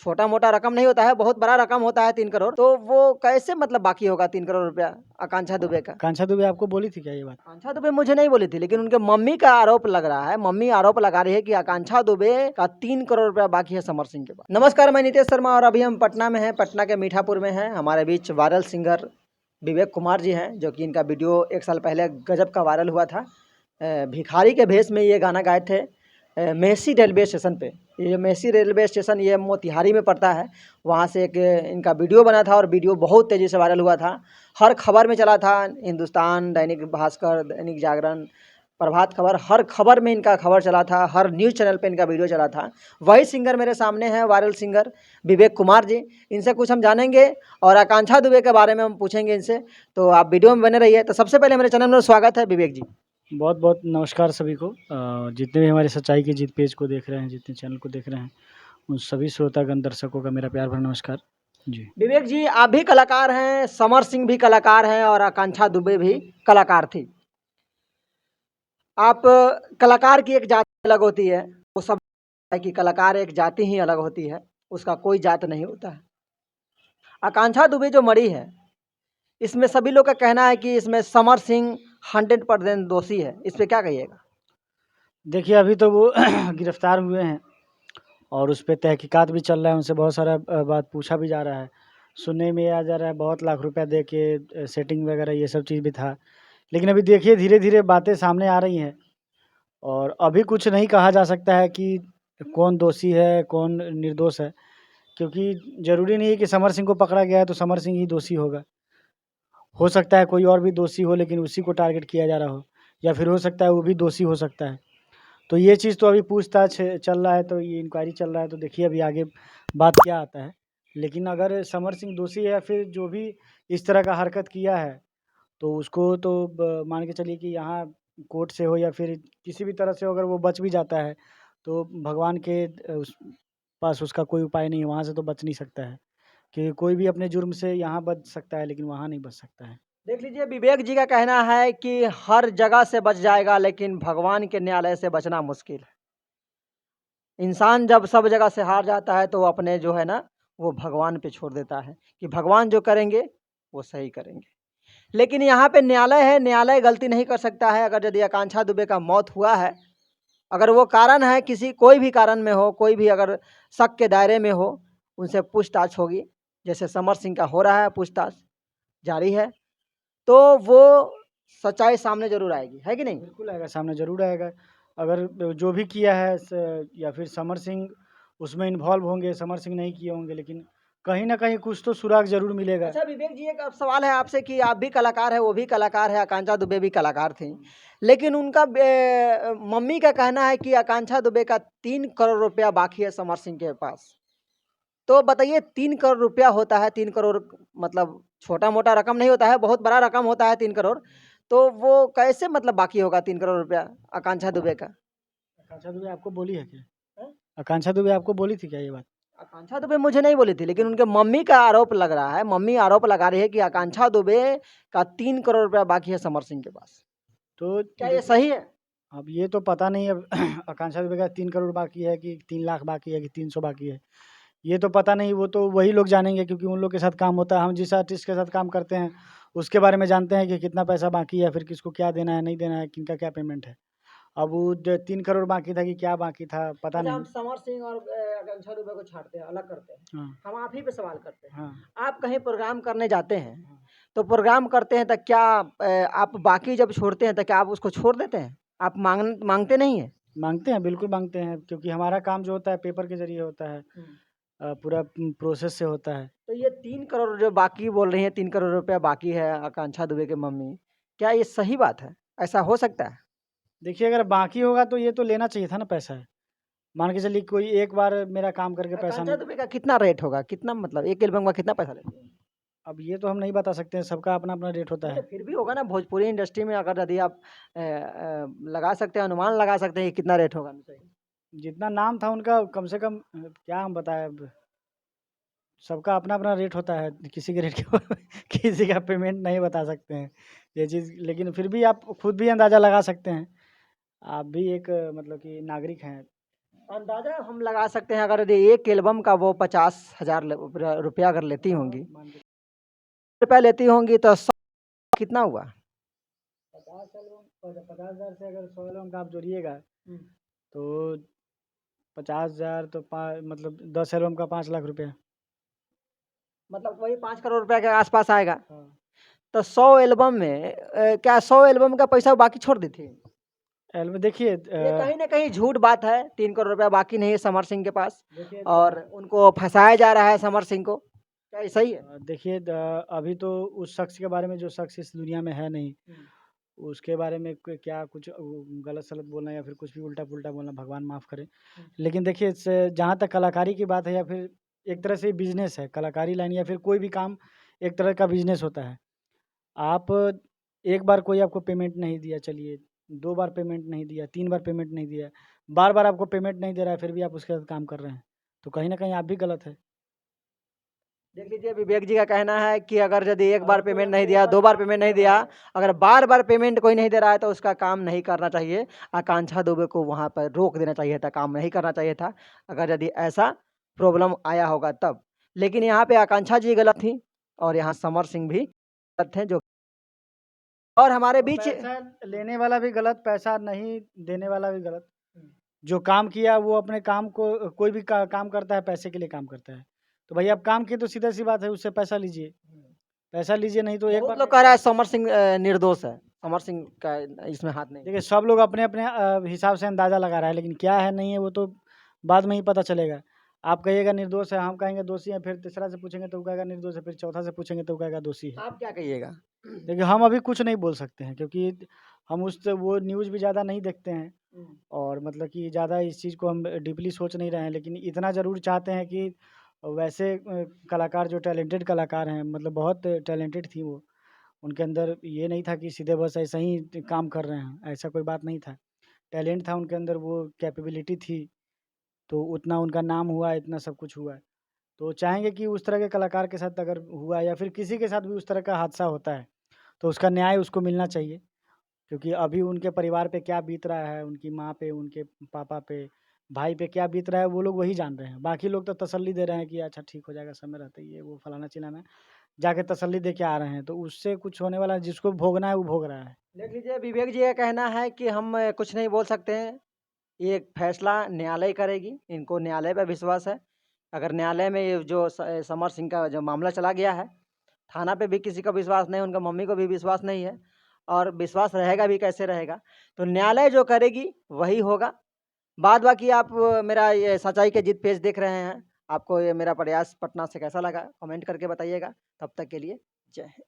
छोटा मोटा रकम नहीं होता है, बहुत बड़ा रकम होता है 3 करोड़। तो वो कैसे मतलब बाकी होगा 3 करोड़ रुपया आकांक्षा दुबे का? आकांक्षा दुबे आपको बोली थी क्या ये बात? आकांक्षा दुबे मुझे नहीं बोली थी, लेकिन उनके मम्मी का आरोप लग रहा है, मम्मी आरोप लगा रही है कि आकांक्षा दुबे का 3 करोड़ रुपया बाकी है समर सिंह के पास। नमस्कार, मैं नितेश शर्मा और अभी हम पटना में हैं, पटना के मीठापुर में हैं। हमारे बीच वायरल सिंगर विवेक कुमार जी हैं, जो कि इनका वीडियो 1 साल पहले गजब का वायरल हुआ था। भिखारी के भेष में ये गाना गाए थे मेसी रेलवे स्टेशन पे। ये मेसी रेलवे स्टेशन ये मोतिहारी में पड़ता है। वहाँ से एक इनका वीडियो बना था और वीडियो बहुत तेज़ी से वायरल हुआ था। हर खबर में चला था, हिंदुस्तान, दैनिक भास्कर, दैनिक जागरण, प्रभात खबर, हर खबर में इनका खबर चला था, हर न्यूज़ चैनल पे इनका वीडियो चला था। वही सिंगर मेरे सामने है, वायरल सिंगर विवेक कुमार जी। इनसे कुछ हम जानेंगे और आकांक्षा दुबे के बारे में हम पूछेंगे इनसे। तो आप वीडियो में बने रहिए। तो सबसे पहले मेरे चैनल में स्वागत है विवेक जी। बहुत बहुत नमस्कार सभी को। जितने भी हमारे सच्चाई की जीत पेज को देख रहे हैं, जितने चैनल को देख रहे हैं, उन सभी श्रोतागण दर्शकों का मेरा प्यार भरा नमस्कार जी। विवेक जी, आप भी कलाकार हैं, समर सिंह भी कलाकार हैं और आकांक्षा दुबे भी कलाकार थी। आप कलाकार की एक जाति अलग होती है, वो सब है कि कलाकार एक जाति ही अलग होती है, उसका कोई जात नहीं होता है। आकांक्षा दुबे जो मरी है, इसमें सभी लोग का कहना है कि इसमें समर सिंह 100% दोषी है। इस पे क्या कहिएगा? देखिए, अभी तो वो गिरफ्तार हुए हैं और उस पर तहकीकात भी चल रहा है, उनसे बहुत सारा बात पूछा भी जा रहा है। सुनने में आ जा रहा है बहुत लाख रुपया दे के सेटिंग वगैरह ये सब चीज़ भी था। लेकिन अभी देखिए धीरे धीरे बातें सामने आ रही हैं और अभी कुछ नहीं कहा जा सकता है कि कौन दोषी है कौन निर्दोष है, क्योंकि ज़रूरी नहीं है कि समर सिंह को पकड़ा गया है तो समर सिंह ही दोषी होगा। हो सकता है कोई और भी दोषी हो लेकिन उसी को टारगेट किया जा रहा हो, या फिर हो सकता है वो भी दोषी हो सकता है। तो ये चीज़ तो अभी पूछताछ चल रहा है, तो ये इंक्वायरी चल रहा है, तो देखिए अभी आगे बात क्या आता है। लेकिन अगर समर सिंह दोषी है या फिर जो भी इस तरह का हरकत किया है, तो उसको तो मान के चलिए कि यहाँ कोर्ट से हो या फिर किसी भी तरह से अगर वो बच भी जाता है तो भगवान के उस पास उसका कोई उपाय नहीं है, वहाँ से तो बच नहीं सकता है। कि कोई भी अपने जुर्म से यहाँ बच सकता है लेकिन वहाँ नहीं बच सकता है। देख लीजिए, विवेक जी का कहना है कि हर जगह से बच जाएगा, लेकिन भगवान के न्यायालय से बचना मुश्किल है। इंसान जब सब जगह से हार जाता है तो वो अपने जो है ना, वो भगवान पे छोड़ देता है कि भगवान जो करेंगे वो सही करेंगे। लेकिन यहाँ पे न्यायालय है, न्यायालय गलती नहीं कर सकता है। अगर यदि आकांक्षा दुबे का मौत हुआ है, अगर वो कारण है किसी कोई भी कारण में हो, कोई भी अगर शक के दायरे में हो, उनसे पूछताछ होगी। जैसे समर सिंह का हो रहा है, पूछताछ जारी है, तो वो सच्चाई सामने ज़रूर आएगी, है कि नहीं? बिल्कुल आएगा, सामने ज़रूर आएगा। अगर जो भी किया है या फिर समर सिंह उसमें इन्वॉल्व होंगे, समर सिंह नहीं किए होंगे, लेकिन कहीं न कहीं कुछ तो सुराग ज़रूर मिलेगा। अच्छा विवेक जी, एक अब सवाल है आपसे कि आप भी कलाकार हैं, वो भी कलाकार है, आकांक्षा दुबे भी कलाकार थी, लेकिन उनका मम्मी का कहना है कि आकांक्षा दुबे का 3 करोड़ रुपया बाकी है समर सिंह के पास। तो बताइए, 3 करोड़ रुपया होता है, 3 करोड़ मतलब छोटा मोटा रकम नहीं होता है, बहुत बड़ा रकम होता है 3 करोड़। तो वो कैसे मतलब बाकी होगा 3 करोड़ रुपया आकांक्षा दुबे का? आकांक्षा दुबे आपको बोली है क्या? हैं? आकांक्षा दुबे आपको बोली थी क्या ये बात? आकांक्षा दुबे मुझे नहीं बोली थी, लेकिन उनके मम्मी का आरोप लग रहा है, मम्मी आरोप लगा रही है कि आकांक्षा दुबे का 3 करोड़ रुपया बाकी है समर सिंह के पास। तो क्या ये देखिए, सही है? अब ये तो पता नहीं अब आकांक्षा दुबे का 3 करोड़ बाकी है कि 3 लाख बाकी है कि 300 बाकी है, ये तो पता नहीं। वो तो वही लोग जानेंगे क्योंकि उन लोग के साथ काम होता है। हम जिस आर्टिस्ट के साथ काम करते हैं उसके बारे में जानते हैं कि कितना पैसा बाकी है, फिर किसको क्या देना है, नहीं देना है, किनका क्या पेमेंट है। अब वो 3 करोड़ बाकी था कि क्या बाकी था पता अच्छा, हम नहीं। समर सिंह और आकांक्षा दुबे को छाड़ते हैं, अलग करते हैं। हाँ, हम आप ही पे सवाल करते हैं। हाँ, आप कहीं प्रोग्राम करने जाते हैं, हाँ। तो प्रोग्राम करते हैं तो क्या आप बाकी जब छोड़ते हैं तो क्या आप उसको छोड़ देते हैं? आप मांगते नहीं हैं? माँगते हैं, बिल्कुल माँगते हैं, क्योंकि हमारा काम जो होता है पेपर के ज़रिए होता है। पूरा प्रोसेस से होता है। तो ये 3 करोड़ जो बाकी बोल रही हैं, 3 करोड़ रुपया बाकी है आकांक्षा दुबे के मम्मी, क्या ये सही बात है? ऐसा हो सकता है? देखिए, अगर बाकी होगा तो ये तो लेना चाहिए था ना पैसा। मान के चलिए कोई एक बार मेरा काम करके पैसा आकांक्षा नहीं। दुबे का कितना रेट होगा? कितना मतलब एक एल्बम का कितना पैसा लेते हैं? अब ये तो हम नहीं बता सकते हैं, सबका अपना-अपना रेट होता नहीं तो है। फिर भी होगा ना, भोजपुरी इंडस्ट्री में अगर यदि आप लगा सकते हैं, अनुमान लगा सकते हैं कि कितना रेट होगा चाहिए? जितना नाम था उनका कम से कम क्या हम बताएँ अब, सबका अपना-अपना रेट होता है। किसी के रेट के किसी का पेमेंट नहीं बता सकते हैं, ये चीज़। लेकिन फिर भी आप खुद भी अंदाज़ा लगा सकते हैं। आप भी एक मतलब कि नागरिक हैं। अंदाजा हम लगा सकते हैं, अगर यदि एक एल्बम का वो 50,000 रुपया अगर लेती होंगी, रुपया लेती होंगी तो 100 कितना हुआ? 50,000 से अगर 100 एल्बम का आप जोड़िएगा तो 50,000 तो मतलब 10 एल्बम का 5 लाख रुपया। मतलब वही 5 करोड़ रुपया के आसपास आएगा। हाँ। तो 100 एल्बम में क्या 100 एल्बम का पैसा बाकी छोड़ दी थी? एल्बम देखिए ये कहीं न कहीं झूठ बात है, 3 करोड़ रुपया बाकी नहीं है समर सिंह के पास देखिए और उनको फँसाया जा रहा है समर सिंह को। क्या ये सही है? देखिए अभी तो उस शख्स के बारे में जो शख्स इस दुनिया में है नहीं, उसके बारे में क्या कुछ गलत-सलत बोलना या फिर कुछ भी उल्टा-पुल्टा बोलना, भगवान माफ़ करे। लेकिन देखिए जहाँ तक कलाकारी की बात है या फिर एक तरह से बिज़नेस है, कलाकारी लाइन या फिर कोई भी काम एक तरह का बिज़नेस होता है। आप एक बार कोई आपको पेमेंट नहीं दिया चलिए, 2 बार पेमेंट नहीं दिया, 3 बार पेमेंट नहीं दिया, बार-बार आपको पेमेंट नहीं दे रहा है फिर भी आप उसके साथ काम कर रहे हैं, तो कहीं न कहीं आप भी गलत है। देख लीजिए विवेक जी का कहना है कि अगर यदि एक बार पेमेंट नहीं दिया, 2 बार पेमेंट नहीं दिया, अगर बार-बार पेमेंट कोई नहीं दे रहा है तो उसका काम नहीं करना चाहिए। आकांक्षा दुबे को वहाँ पर रोक देना चाहिए था, काम नहीं करना चाहिए था, अगर यदि ऐसा प्रॉब्लम आया होगा तब। लेकिन यहाँ पे आकांक्षा जी गलत थी और यहाँ समर सिंह भी गलत थे जो और हमारे बीच पैसा लेने वाला भी गलत, पैसा नहीं देने वाला भी गलत। जो काम किया वो अपने काम को कोई भी काम करता है पैसे के लिए काम करता है। तो भाई आप काम किए तो सीधा-सी बात है उससे पैसा लीजिए। पैसा लीजिए नहीं तो एक बहुत बार लोग कह रहा है समर सिंह निर्दोष है। समर सिंह का इसमें हाथ नहीं है। देखिए सब लोग अपने-अपने हिसाब से अंदाज़ा लगा रहा है लेकिन क्या है नहीं है वो तो बाद में ही पता चलेगा। आप कहिएगा निर्दोष है, हम कहेंगे दोषी है, फिर तीसरा से पूछेंगे तो वो कहेगा निर्दोष है, फिर चौथा से पूछेंगे तो वो कहेगा दोषी है। आप क्या कहिएगा? देखिए हम अभी कुछ नहीं बोल सकते हैं क्योंकि हम उस वो न्यूज़ भी ज़्यादा नहीं देखते हैं और मतलब कि ज़्यादा इस चीज़ को हम डीपली सोच नहीं रहे हैं लेकिन इतना ज़रूर चाहते हैं कि वैसे कलाकार जो टैलेंटेड कलाकार हैं मतलब बहुत टैलेंटेड थी वो। उनके अंदर ये नहीं था कि सीधे बस ऐसा ही काम कर रहे हैं, ऐसा कोई बात नहीं था। टैलेंट था उनके अंदर, वो कैपेबिलिटी थी, तो उतना उनका नाम हुआ, इतना सब कुछ हुआ। तो चाहेंगे कि उस तरह के कलाकार के साथ अगर हुआ या फिर किसी के साथ भी उस तरह का हादसा होता है, तो उसका न्याय उसको मिलना चाहिए। क्योंकि अभी उनके परिवार पे क्या बीत रहा है, उनकी माँ पे, उनके पापा पे, भाई पे क्या बीत रहा है, वो लोग वही जान रहे हैं। बाकी लोग तो तसल्ली दे रहे हैं कि अच्छा ठीक हो जाएगा, समय रहते ही ये वो फलाना-चिलाना, जाके तसल्ली दे के आ रहे हैं। तो उससे कुछ होने वाला है, जिसको भोगना है वो भोग रहा है। देख लीजिए विवेक जी का कहना है कि हम कुछ नहीं बोल सकते हैं। ये फैसला न्यायालय करेगी, इनको न्यायालय पे विश्वास है। अगर न्यायालय में ये जो समर सिंह का जो मामला चला गया है, थाना पे भी किसी का विश्वास नहीं, उनका मम्मी को भी विश्वास नहीं है और विश्वास रहेगा भी कैसे रहेगा? तो न्यायालय जो करेगी वही होगा। बाद बाकी आप मेरा ये सच्चाई के जीत पेज देख रहे हैं। आपको ये मेरा प्रयास पटना से कैसा लगा? कमेंट करके बताइएगा। तब तक के लिए जय हिंद।